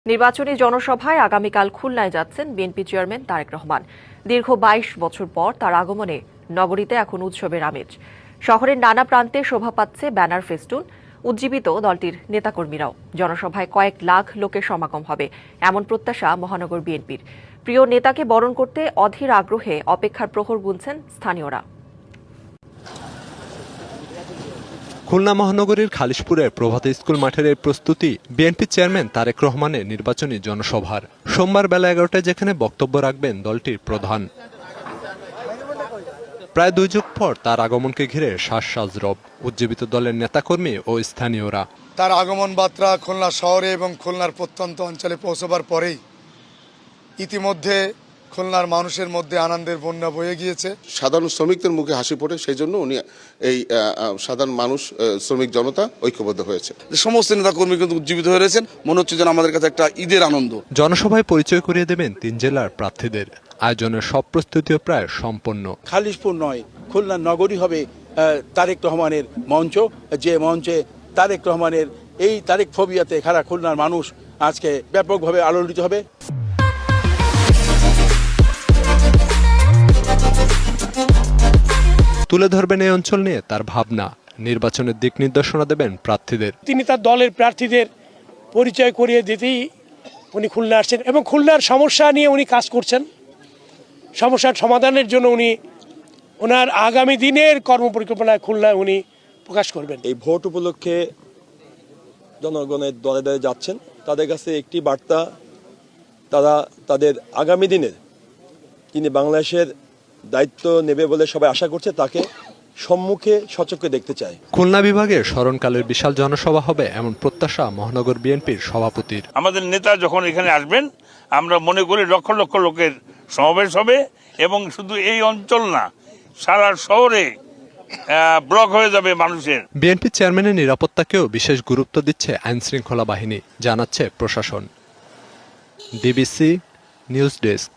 নির্বাচনী জনসভায় আগামীকাল খুলনায় যাচ্ছেন বিএনপি চেয়ারম্যান তারেক রহমান। দীর্ঘ ২২ বছর পর তার আগমনে নগরীতে এখন উৎসবের আমেজ। শহরের নানা প্রান্তে শোভা পাচ্ছে ব্যানার, ফেস্টুন। উজ্জীবিত দলটির নেতাকর্মীরাও। জনসভায় কয়েক লাখ লোকের সমাগম হবে এমন প্রত্যাশা মহানগর বিএনপির। প্রিয় নেতাকে বরণ করতে অধীর আগ্রহে অপেক্ষার প্রহর গুনছেন স্থানীয়রা। খুলনা মহানগরীর খালিশপুরের প্রভাত স্কুল মাঠের এই প্রস্তুতি বিএনপি চেয়ারম্যান তারেক রহমানের নির্বাচনী জনসভার। সোমবার বেলা ১১টায় যেখানে বক্তব্য রাখবেন দলটির প্রধান। প্রায় ২ যুগ পর তার আগমনকে ঘিরে শ্বাস রব উজ্জীবিত দলের নেতাকর্মী ও স্থানীয়রা। তার আগমন বার্তা খুলনা শহরে এবং খুলনার প্রত্যন্ত অঞ্চলে পৌঁছবার পরেই ইতিমধ্যে খুলনার মানুষের মধ্যে আনন্দের বন্যা বয়ে গিয়েছে। সাধারণ শ্রমিকদের মুখে হাসি ফোটে, সেই জন্য উনি এই সাধারণ মানুষ, শ্রমিক জনতা ঐক্যবদ্ধ হয়েছে। সমস্ত নেতা কর্মী কিন্তু উজ্জীবিত হয়ে রয়েছেন, মনে হচ্ছে যেন আমাদের কাছে একটা ঈদের আনন্দ। জনসভায় পরিচয় করিয়ে দেবেন ৩ জেলার প্রার্থীদের। আয়োজনের সব প্রস্তুতিও প্রায় সম্পন্ন। খালিশপুর নয়, খুলনা নগরী হবে তারেক রহমানের মঞ্চ, যে মঞ্চে তারেক রহমানের এই তারেক ফোবিয়াতে খারা খুলনার মানুষ আজকে ব্যাপকভাবে আলোড়িত হবে। তুলে ধরবেন এই অঞ্চল নিয়ে তার ভাবনা। নির্বাচনের দিক নির্দেশনা দেবেন প্রার্থীদের। তিনি তার দলের প্রার্থীদের পরিচয় করিয়ে দিতেই উনি খুলনা আসছেন এবং খুলনার সমস্যা নিয়ে উনি কাজ করছেন। সমস্যার সমাধানের জন্য উনি ওনার আগামী দিনের কর্মপরিকল্পনায় খুলনায় উনি প্রকাশ করবেন। এই ভোট উপলক্ষে জনগণের দলে দলে যাচ্ছেন। তাদের কাছে একটি বার্তা, তারা তাদের আগামী দিনের যিনি বাংলাদেশের দায়িত্ব নেবে বলে সবাই আশা করছে, তাকে সম্মুখে সচক্ষে দেখতে চায়। খুলনা বিভাগের স্মরণকালের বিশাল জনসভা হবে এমন প্রত্যাশা মহানগর বিএনপির সভাপতির। আমাদের নেতা যখন এখানে আসবেন, আমরা মনে করি লক্ষ লক্ষ লোকের সমাবেশ হবে এবং শুধু এই অঞ্চল না, সারা শহরে ব্লক হয়ে যাবে মানুষের। বিএনপি চেয়ারম্যানের নিরাপত্তাকেও বিশেষ গুরুত্ব দিচ্ছে আইন শৃঙ্খলা বাহিনী, জানাচ্ছে প্রশাসন। DBC news desk.